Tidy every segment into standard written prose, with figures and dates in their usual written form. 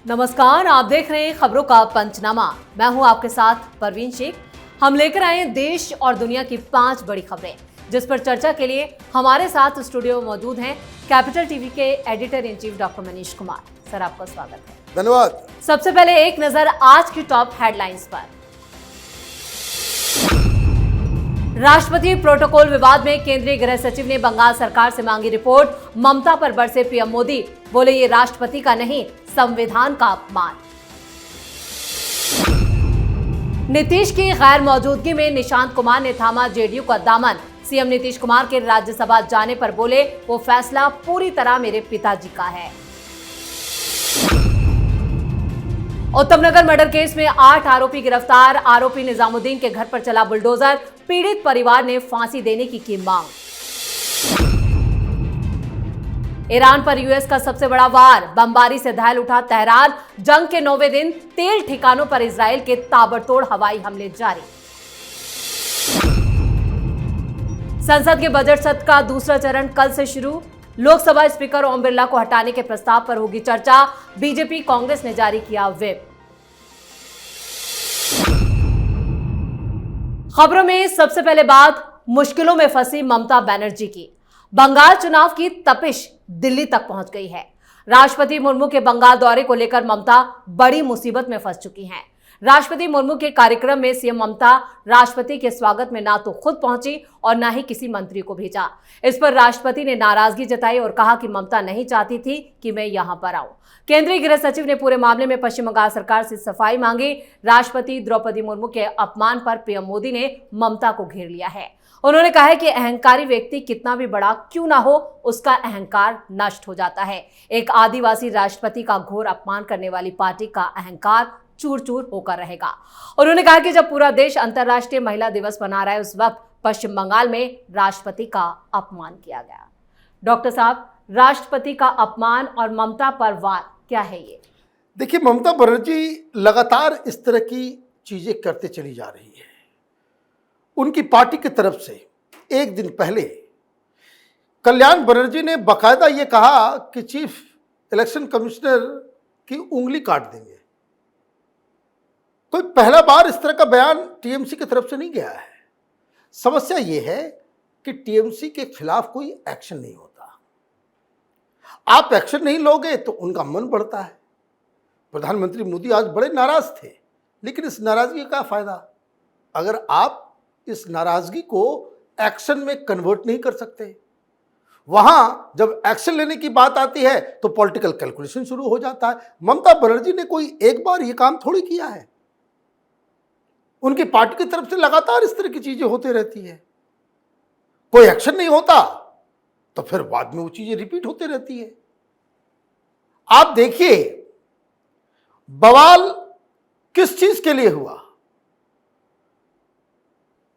नमस्कार, आप देख रहे हैं खबरों का पंचनामा। मैं हूं आपके साथ परवीन शेख। हम लेकर आए हैं देश और दुनिया की 5 बड़ी खबरें, जिस पर चर्चा के लिए हमारे साथ स्टूडियो में मौजूद हैं कैपिटल टीवी के editor in chief doctor Manish Kumar. Sir, आपका स्वागत है। धन्यवाद। सबसे पहले एक नजर आज की टॉप हेडलाइंस पर। राष्ट्रपति प्रोटोकॉल विवाद में केंद्रीय गृह सचिव ने बंगाल सरकार से मांगी रिपोर्ट। ममता पर बरसे पीएम मोदी, बोले ये राष्ट्रपति का नहीं संविधान का अपमान। नीतीश की गैर मौजूदगी में निशांत कुमार ने थामा जेडीयू का दामन। सीएम नीतीश कुमार के राज्यसभा जाने पर बोले वो फैसला पूरी तरह मेरे पिताजी का है। उत्तमनगर मर्डर केस में 8 आरोपी गिरफ्तार। आरोपी निजामुद्दीन के घर पर चला बुलडोजर। पीड़ित परिवार ने फांसी देने की मांग। ईरान पर यूएस का सबसे बड़ा वार। बमबारी से दहल उठा तेहरान। जंग के 9वें दिन तेल ठिकानों पर इजराइल के ताबड़तोड़ हवाई हमले जारी। संसद के बजट सत्र का दूसरा चरण कल से शुरू। लोकसभा स्पीकर ओम बिरला को हटाने के प्रस्ताव पर होगी चर्चा। बीजेपी कांग्रेस ने जारी किया व्हिप। खबरों में सबसे पहले बात मुश्किलों में फंसी ममता बनर्जी की। बंगाल चुनाव की तपिश दिल्ली तक पहुंच गई है। राष्ट्रपति मुर्मू के बंगाल दौरे को लेकर ममता बड़ी मुसीबत में फंस चुकी हैं। राष्ट्रपति मुर्मू के कार्यक्रम में सीएम ममता राष्ट्रपति के स्वागत में ना तो खुद पहुंची और ना ही किसी मंत्री को भेजा। इस पर राष्ट्रपति ने नाराजगी जताई और कहा कि ममता नहीं चाहती थी कि मैं यहां पर आऊं। केंद्रीय गृह सचिव ने पूरे मामले में पश्चिम बंगाल सरकार से सफाई मांगी। राष्ट्रपति द्रौपदी मुर्मू के अपमान पर पीएम मोदी ने ममता को घेर लिया है। उन्होंने कहा है कि अहंकारी व्यक्ति कितना भी बड़ा क्यों ना हो, उसका अहंकार नष्ट हो जाता है। एक आदिवासी राष्ट्रपति का घोर अपमान करने वाली पार्टी का अहंकार चूर चूर होकर रहेगा। उन्होंने कहा कि जब पूरा देश अंतर्राष्ट्रीय महिला दिवस मना रहा है, उस वक्त पश्चिम बंगाल में राष्ट्रपति का अपमान किया गया। डॉक्टर साहब, राष्ट्रपति का अपमान और ममता पर वार क्या है ये? देखिए, ममता बनर्जी लगातार इस तरह की चीजें करते चली जा रही है। उनकी पार्टी की तरफ से एक दिन पहले कल्याण बनर्जी ने बाकायदा ये कहा कि चीफ इलेक्शन कमिश्नर की उंगली काट देंगे। कोई पहला बार इस तरह का बयान टीएमसी की तरफ से नहीं गया है। समस्या ये है कि टीएमसी के खिलाफ कोई एक्शन नहीं होता। आप एक्शन नहीं लोगे तो उनका मन बढ़ता है। प्रधानमंत्री मोदी आज बड़े नाराज थे, लेकिन इस नाराजगी का फायदा, अगर आप इस नाराजगी को एक्शन में कन्वर्ट नहीं कर सकते, वहां जब एक्शन लेने की बात आती है तो पॉलिटिकल कैलकुलेशन शुरू हो जाता है। ममता बनर्जी ने कोई एक बार ये काम थोड़ी किया है। उनकी पार्टी की तरफ से लगातार इस तरह की चीजें होती रहती है। कोई एक्शन नहीं होता तो फिर बाद में वो चीजें रिपीट होती रहती है। आप देखिए, बवाल किस चीज के लिए हुआ।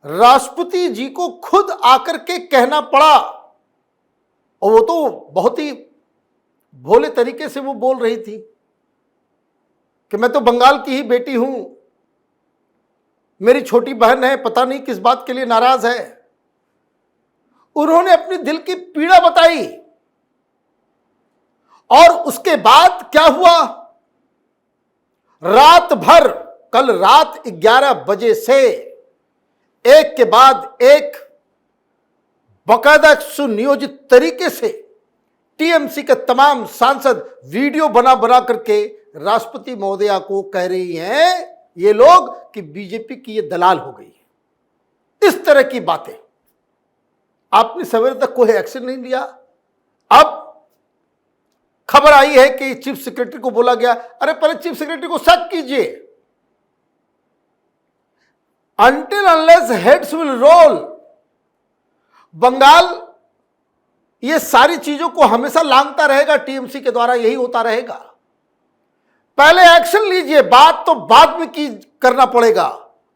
राष्ट्रपति जी को खुद आकर के कहना पड़ा, और वो तो बहुत ही भोले तरीके से वो बोल रही थी कि मैं तो बंगाल की ही बेटी हूं, मेरी छोटी बहन है, पता नहीं किस बात के लिए नाराज है। उन्होंने अपनी दिल की पीड़ा बताई, और उसके बाद क्या हुआ, रात भर, कल रात 11 बजे से एक के बाद एक बाकायदा सुनियोजित तरीके से टीएमसी के तमाम सांसद वीडियो बना बना करके राष्ट्रपति महोदया को कह रही हैं ये लोग कि बीजेपी की ये दलाल हो गई है। इस तरह की बातें आपने सवेरे तक कोई एक्शन नहीं लिया। अब खबर आई है कि चीफ सेक्रेटरी को बोला गया। अरे पहले चीफ सेक्रेटरी को सक कीजिए। Until unless heads will roll, Bengal ये सारी चीजों को हमेशा लांघता रहेगा। टीएमसी के द्वारा यही होता रहेगा। पहले एक्शन लीजिए, बात तो बाद में की करना पड़ेगा,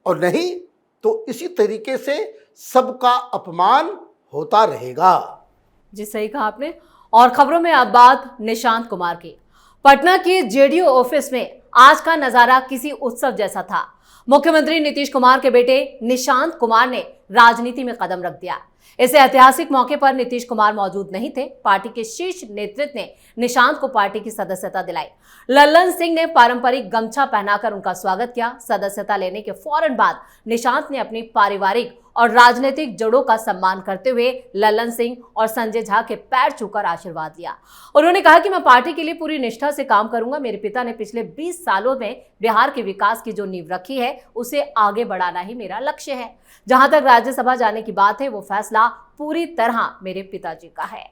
और नहीं तो इसी तरीके से सबका अपमान होता रहेगा। जी, सही कहा आपने। और खबरों में अब बात निशांत कुमार की। पटना के जेडीयू ऑफिस में आज का नजारा किसी उत्सव जैसा था। मुख्यमंत्री नीतीश कुमार के बेटे निशांत कुमार ने राजनीति में कदम रख दिया। इस ऐतिहासिक मौके पर नीतीश कुमार मौजूद नहीं थे। पार्टी के शीर्ष नेतृत्व ने निशांत को पार्टी की सदस्यता दिलाई। लल्लन सिंह ने पारंपरिक गमछा पहनाकर उनका स्वागत किया। सदस्यता लेने के फौरन बाद निशांत ने अपनी पारिवारिक और राजनीतिक जड़ों का सम्मान करते हुए लल्लन सिंह और संजय झा के पैर छूकर आशीर्वाद लिया। उन्होंने कहा कि मैं पार्टी के लिए पूरी निष्ठा से काम करूंगा। मेरे पिता ने पिछले 20 सालों में बिहार के विकास की जो नींव रखी है उसे आगे बढ़ाना ही मेरा लक्ष्य है। जहां तक राज्यसभा जाने की बात है, वो फैसला पूरी तरह मेरे पिताजी का है।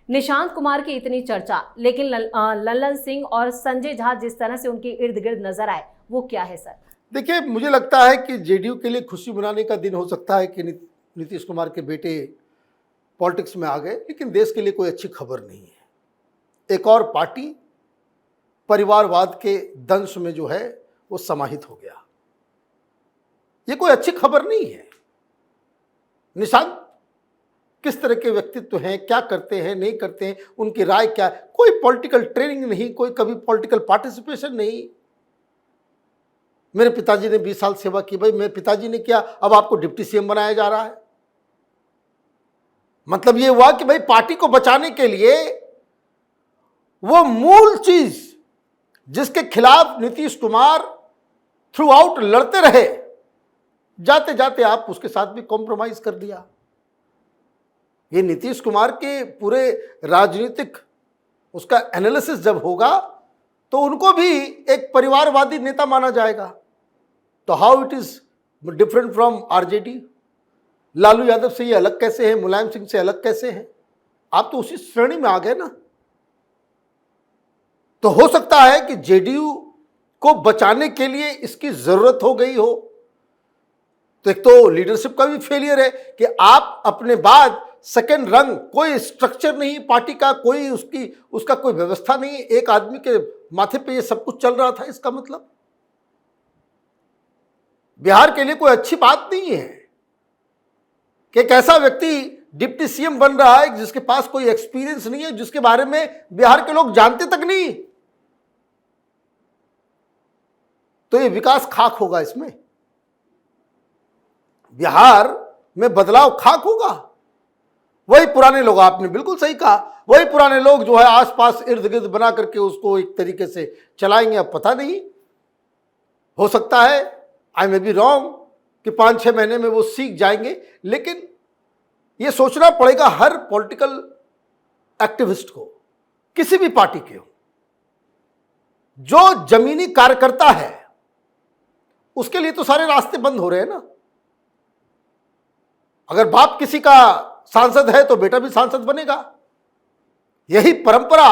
निशांत कुमार की इतनी चर्चा, लेकिन लल्लन सिंह और संजय झा जिस तरह से उनके इर्द गिर्द नजर आए, वो क्या है सर? देखिए, मुझे लगता है कि जेडीयू के लिए खुशी मनाने का दिन हो सकता है कि नीतीश कुमार के बेटे पॉलिटिक्स में आ गए, लेकिन देश के लिए कोई अच्छी खबर नहीं है। एक और पार्टी परिवारवाद के दंश में जो है वो समाहित हो गया। ये कोई अच्छी खबर नहीं है। निशांत किस तरह के व्यक्तित्व हैं, क्या करते हैं, नहीं करते हैं, उनकी राय क्या है, कोई पॉलिटिकल ट्रेनिंग नहीं, कोई कभी पॉलिटिकल पार्टिसिपेशन नहीं। मेरे पिताजी ने 20 साल सेवा की, भाई मेरे पिताजी ने किया, अब आपको डिप्टी सीएम बनाया जा रहा है। मतलब ये हुआ कि भाई पार्टी को बचाने के लिए वो मूल चीज जिसके खिलाफ नीतीश कुमार थ्रू आउट लड़ते रहे, जाते जाते आप उसके साथ भी कॉम्प्रोमाइज कर दिया। ये नीतीश कुमार के पूरे राजनीतिक उसका एनालिसिस जब होगा तो उनको भी एक परिवारवादी नेता माना जाएगा। तो how it is different from RJD? Lalu Yadav से ये अलग कैसे हैं, मुलायम सिंह से अलग कैसे हैं? आप तो उसी श्रेणी में आ गए ना। तो हो सकता है कि जेडीयू को बचाने के लिए इसकी जरूरत हो गई हो। तो एक तो लीडरशिप का भी फेलियर है कि आप अपने बाद सेकेंड रंग, कोई स्ट्रक्चर नहीं पार्टी का, कोई उसका कोई व्यवस्था नहीं, एक आदमी के माथे पे ये सब कुछ चल रहा था। इसका मतलब बिहार के लिए कोई अच्छी बात नहीं है कि एक ऐसा व्यक्ति डिप्टी सीएम बन रहा है जिसके पास कोई एक्सपीरियंस नहीं है, जिसके बारे में बिहार के लोग जानते तक नहीं। तो ये विकास खाक होगा, इसमें बिहार में बदलाव खाक होगा। वही पुराने लोग, आपने बिल्कुल सही कहा, वही पुराने लोग जो है आसपास इर्द गिर्द बना करके उसको एक तरीके से चलाएंगे। अब पता नहीं, हो सकता है, आई मे बी रॉन्ग, कि 5-6 महीने में वो सीख जाएंगे। लेकिन ये सोचना पड़ेगा हर पॉलिटिकल एक्टिविस्ट को, किसी भी पार्टी के हो, जो जमीनी कार्यकर्ता है उसके लिए तो सारे रास्ते बंद हो रहे हैं ना। अगर बाप किसी का सांसद है तो बेटा भी सांसद बनेगा। यही परंपरा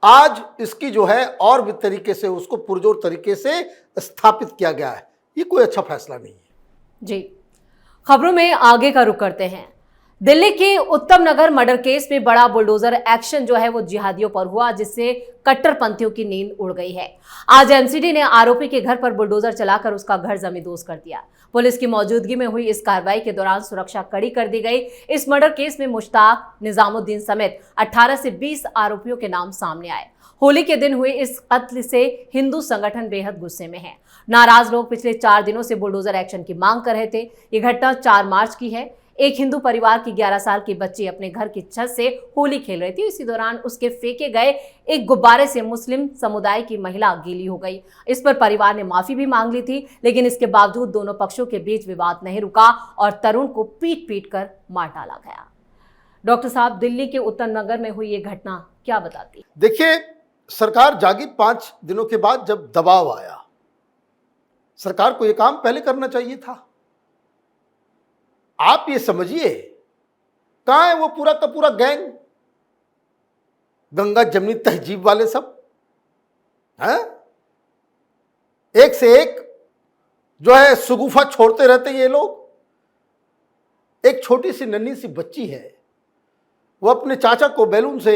आज इसकी जो है और भी तरीके से उसको पुरजोर तरीके से स्थापित किया गया है। ये कोई अच्छा फैसला नहीं है। जी, खबरों में आगे का रुख करते हैं। दिल्ली के उत्तम नगर मर्डर केस में बड़ा बुलडोजर एक्शन जो है वो जिहादियों पर हुआ, जिससे कट्टरपंथियों की नींद उड़ गई है। आज एमसीडी ने आरोपी के घर पर बुलडोजर चलाकर उसका घर जमींदोज कर दिया। पुलिस की मौजूदगी में हुई इस कार्रवाई के दौरान सुरक्षा कड़ी कर दी गई। इस मर्डर केस में मुश्ताक, निजामुद्दीन समेत 18 से 20 आरोपियों के नाम सामने आए। होली के दिन हुए इस कत्ल से हिंदू संगठन बेहद गुस्से में है। नाराज लोग पिछले 4 दिनों से बुलडोजर एक्शन की मांग कर रहे थे। ये घटना 4 मार्च की है। एक हिंदू परिवार की 11 साल की बच्ची अपने घर की छत से होली खेल रही थी। इसी दौरान उसके फेंके गए एक गुब्बारे से मुस्लिम समुदाय की महिला गीली हो गई। इस पर परिवार ने माफी भी मांग ली थी, लेकिन इसके बावजूद दोनों पक्षों के बीच विवाद नहीं रुका और तरुण को पीट कर मार डाला गया। डॉक्टर साहब, दिल्ली के उत्तम नगर में हुई ये घटना क्या बताती है? देखिए, सरकार जागी 5 दिनों के बाद जब दबाव आया, सरकार को यह काम पहले करना चाहिए था। आप ये समझिए, कहां है वो पूरा का पूरा गैंग, गंगा जमनी तहजीब वाले सब हैं? एक से एक जो है सुगुफा छोड़ते रहते हैं ये लोग। एक छोटी सी नन्ही सी बच्ची है, वो अपने चाचा को बैलून से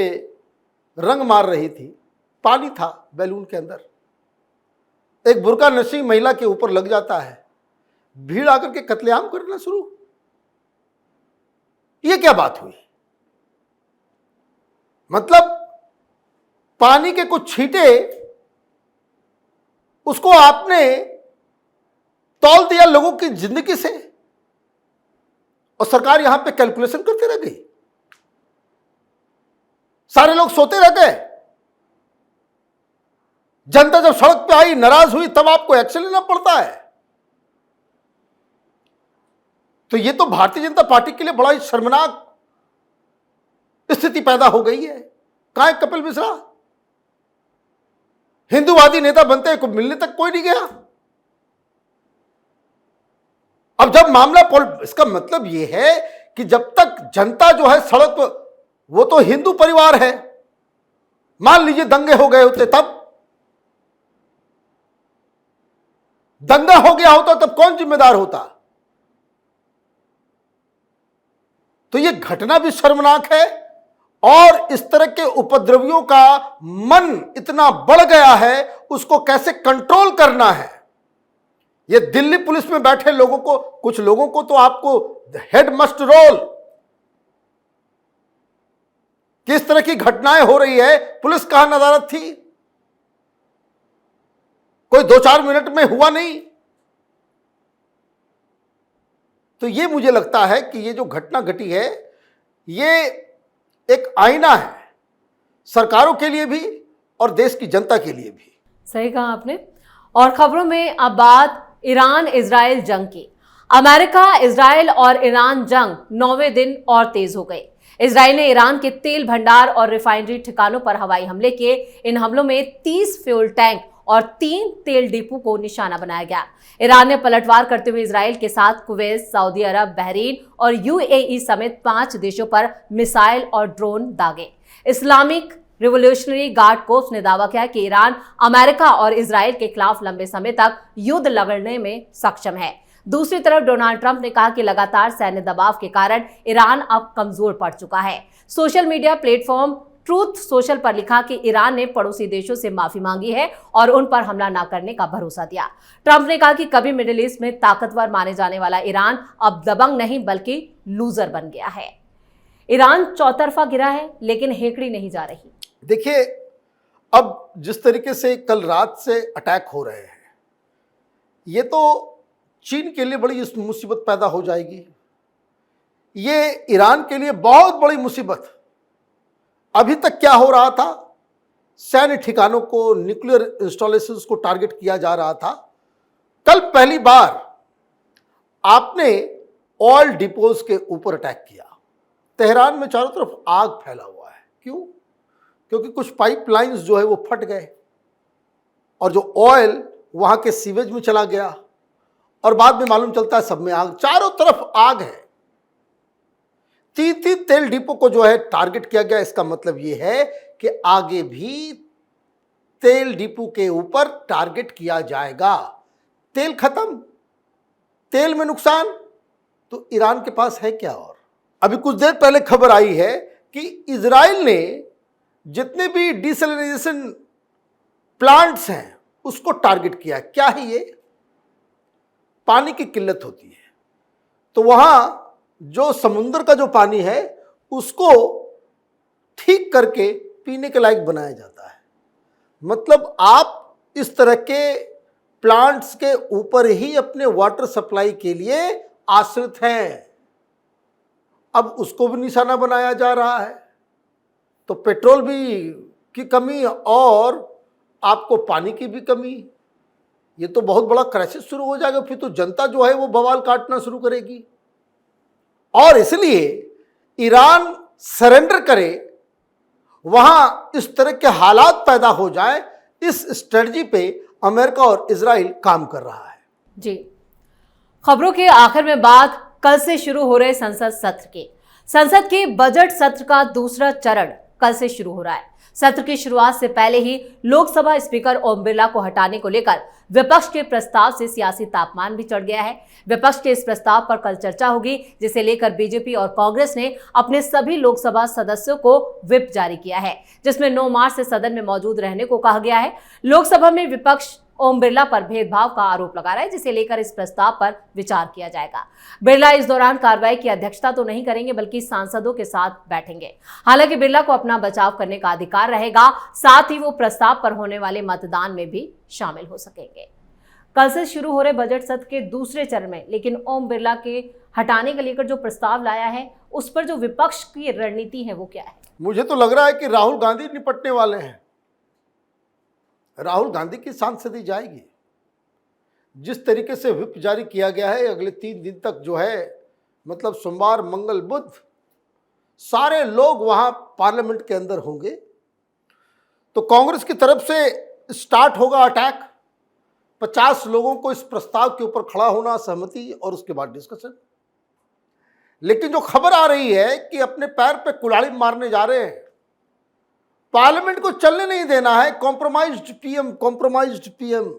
रंग मार रही थी, पानी था बैलून के अंदर। एक बुर्का नशी महिला के ऊपर लग जाता है, भीड़ आकर के कत्लेआम करना शुरू। ये क्या बात हुई? मतलब पानी के कुछ छींटे उसको आपने तौल दिया लोगों की जिंदगी से, और सरकार यहां पे कैलकुलेशन करती रह गई। सारे लोग सोते रह गए। जनता जब सड़क पे आई, नाराज हुई, तब आपको एक्शन लेना पड़ता है। तो ये तो भारतीय जनता पार्टी के लिए बड़ा ही शर्मनाक स्थिति पैदा हो गई है। कहां है कपिल मिश्रा? हिंदूवादी नेता बनते को मिलने तक कोई नहीं गया। अब जब मामला इसका मतलब यह है कि जब तक जनता जो है सड़क पर, वो तो हिंदू परिवार है, मान लीजिए दंगे हो गए होते, तब दंगा हो गया होता तब कौन जिम्मेदार होता? तो यह घटना भी शर्मनाक है, और इस तरह के उपद्रवियों का मन इतना बढ़ गया है, उसको कैसे कंट्रोल करना है, ये दिल्ली पुलिस में बैठे लोगों को, कुछ लोगों को तो आपको हेड मस्ट रोल। किस तरह की घटनाएं हो रही है, पुलिस कहां नदारत थी? कोई 2-4 मिनट में हुआ नहीं। तो ये मुझे लगता है कि ये जो घटना घटी है, ये एक आईना है सरकारों के लिए भी और देश की जनता के लिए भी। सही कहा आपने। और खबरों में अब बात ईरान इजराइल जंग की। अमेरिका, इजराइल और ईरान जंग 9वें दिन और तेज हो गई। इजराइल ने ईरान के तेल भंडार और रिफाइनरी ठिकानों पर हवाई हमले किए। इन हमलों में 30 फ्यूल टैंक और 3 तेल डिपो को निशाना बनाया गया। ईरान ने पलटवार करते हुए इजराइल के साथ कुवैत, सऊदी अरब, बहरीन और यूएई समेत 5 देशों पर मिसाइल और ड्रोन दागे। इस्लामिक रिवोल्यूशनरी गार्ड कोर्प्स ने दावा किया कि ईरान अमेरिका और इजराइल के खिलाफ लंबे समय तक युद्ध लड़ने में सक्षम है। दूसरी तरफ डोनाल्ड ट्रंप ने कहा कि लगातार सैन्य दबाव के कारण ईरान अब कमजोर पड़ चुका है। Social media platform truth social पर लिखा कि ईरान ने पड़ोसी देशों से माफी मांगी है और उन पर हमला न करने का भरोसा दिया। ट्रंप ने कहा कि कभी मिडिल ईस्ट में ताकतवर माने जाने वाला ईरान अब दबंग नहीं बल्कि लूजर बन गया है। ईरान चौतरफा गिरा है, लेकिन हेकड़ी नहीं जा रही। देखिए, अब जिस तरीके से कल रात से अटैक हो रहे हैं, ये तो चीन के लिए बड़ी मुसीबत पैदा हो जाएगी। ये ईरान के लिए बहुत बड़ी मुसीबत। अभी तक क्या हो रहा था? सैन्य ठिकानों को, न्यूक्लियर इंस्टॉलेशंस को टारगेट किया जा रहा था। कल पहली बार आपने ऑयल डिपोज के ऊपर अटैक किया। तेहरान में चारों तरफ आग फैला हुआ है। क्यों? क्योंकि कुछ पाइपलाइंस जो है वो फट गए और जो ऑयल वहां के सीवेज में चला गया, और बाद में मालूम चलता है सब में आग, चारों तरफ आग है। 3 तेल डिपो को जो है टारगेट किया गया। इसका मतलब यह है कि आगे भी तेल डिपो के ऊपर टारगेट किया जाएगा। तेल खत्म, तेल में नुकसान, तो ईरान के पास है क्या? और अभी कुछ देर पहले खबर आई है कि इजराइल ने जितने भी डिसैलिनेशन प्लांट्स हैं उसको टारगेट किया। क्या है ये? पानी की किल्लत होती है, तो वहां जो समुद्र का जो पानी है उसको ठीक करके पीने के लायक बनाया जाता है। मतलब आप इस तरह के प्लांट्स के ऊपर ही अपने वाटर सप्लाई के लिए आश्रित हैं। अब उसको भी निशाना बनाया जा रहा है, तो पेट्रोल भी की कमी और आपको पानी की भी कमी। ये तो बहुत बड़ा क्राइसिस शुरू हो जाएगा। फिर तो जनता जो है वो बवाल काटना शुरू करेगी, और इसलिए ईरान सरेंडर करे, वहां इस तरह के हालात पैदा हो जाए, इस स्ट्रेटजी पे अमेरिका और इजराइल काम कर रहा है। जी, खबरों के आखिर में बात कल से शुरू हो रहे संसद सत्र की। संसद के बजट सत्र का दूसरा चरण कल से शुरू हो रहा है। सत्र की शुरुआत से पहले ही लोकसभा स्पीकर ओम बिरला को हटाने को लेकर विपक्ष के प्रस्ताव से सियासी तापमान भी चढ़ गया है। विपक्ष के इस प्रस्ताव पर कल चर्चा होगी, जिसे लेकर बीजेपी और कांग्रेस ने अपने सभी लोकसभा सदस्यों को व्हिप जारी किया है, जिसमें 9 मार्च से सदन में मौजूद रहने को कहा गया है। लोकसभा में विपक्ष ओम बिरला पर भेदभाव का आरोप लगा रहा है, जिसे लेकर इस प्रस्ताव पर विचार किया जाएगा। बिरला इस दौरान कार्रवाई की अध्यक्षता तो नहीं करेंगे, बल्कि सांसदों के साथ बैठेंगे। हालांकि बिरला को अपना बचाव करने का अधिकार रहेगा, साथ ही वो प्रस्ताव पर होने वाले मतदान में भी शामिल हो सकेंगे। कल से शुरू हो रहे बजट सत्र के दूसरे चरण में लेकिन ओम बिरला के हटाने को लेकर जो प्रस्ताव लाया है, उस पर जो विपक्ष की रणनीति है वो क्या है? मुझे तो लग रहा है कि राहुल गांधी निपटने वाले हैं। राहुल गांधी की सांसदी जाएगी। जिस तरीके से व्हिप जारी किया गया है, अगले 3 दिन तक जो है, मतलब सोमवार, मंगल, बुध, सारे लोग वहां पार्लियामेंट के अंदर होंगे। तो कांग्रेस की तरफ से स्टार्ट होगा अटैक। 50 लोगों को इस प्रस्ताव के ऊपर खड़ा होना, सहमति, और उसके बाद डिस्कशन। लेकिन जो खबर आ रही है कि अपने पैर पे कुल्हाड़ी मारने जा रहे हैं, पार्लियामेंट को चलने नहीं देना है। Compromised PM.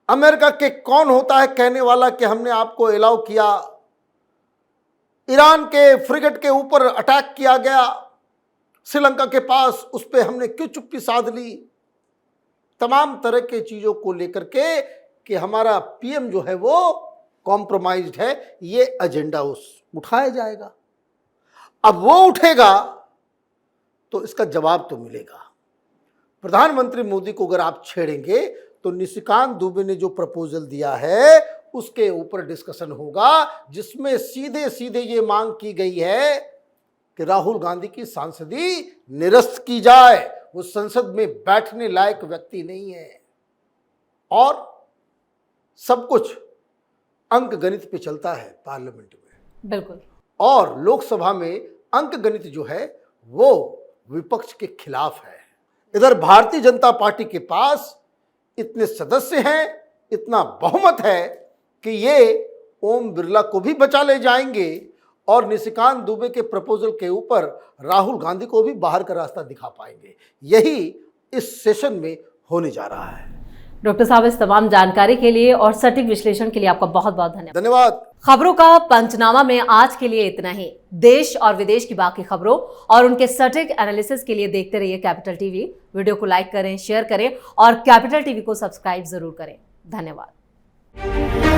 अमेरिका के कौन होता है कहने वाला कि हमने आपको अलाउ किया? ईरान के फ्रिगेट के ऊपर अटैक किया गया श्रीलंका के पास, उस पर हमने क्यों चुप्पी साध ली? तमाम तरह के चीजों को लेकर के कि हमारा पीएम जो है वो कॉम्प्रोमाइज्ड है, ये एजेंडा उठाया जाएगा। अब वो उठेगा तो इसका जवाब तो मिलेगा। प्रधानमंत्री मोदी को अगर आप छेड़ेंगे तो निशिकांत दुबे ने जो प्रपोजल दिया है उसके ऊपर डिस्कशन होगा, जिसमें सीधे सीधे ये मांग की गई है कि राहुल गांधी की सांसदी निरस्त की जाए। वो संसद में बैठने लायक व्यक्ति नहीं है। और सब कुछ अंक गणित पे चलता है पार्लियामेंट में। बिल्कुल। और लोकसभा में अंक गणित जो है वो विपक्ष के खिलाफ है। इधर भारतीय जनता पार्टी के पास इतने सदस्य हैं, इतना बहुमत है कि ये ओम बिरला को भी बचा ले जाएंगे और निशिकांत दुबे के प्रपोजल के ऊपर राहुल गांधी को भी बाहर का रास्ता दिखा पाएंगे। यही इस सेशन में होने जा रहा है। डॉक्टर साहब, इस तमाम जानकारी के लिए और सटीक विश्लेषण के लिए आपका बहुत बहुत धन्यवाद। खबरों का पंचनामा में आज के लिए इतना ही। देश और विदेश की बाकी खबरों और उनके सटीक एनालिसिस के लिए देखते रहिए कैपिटल टीवी। वीडियो को लाइक करें, शेयर करें और कैपिटल टीवी को सब्सक्राइब जरूर करें। धन्यवाद।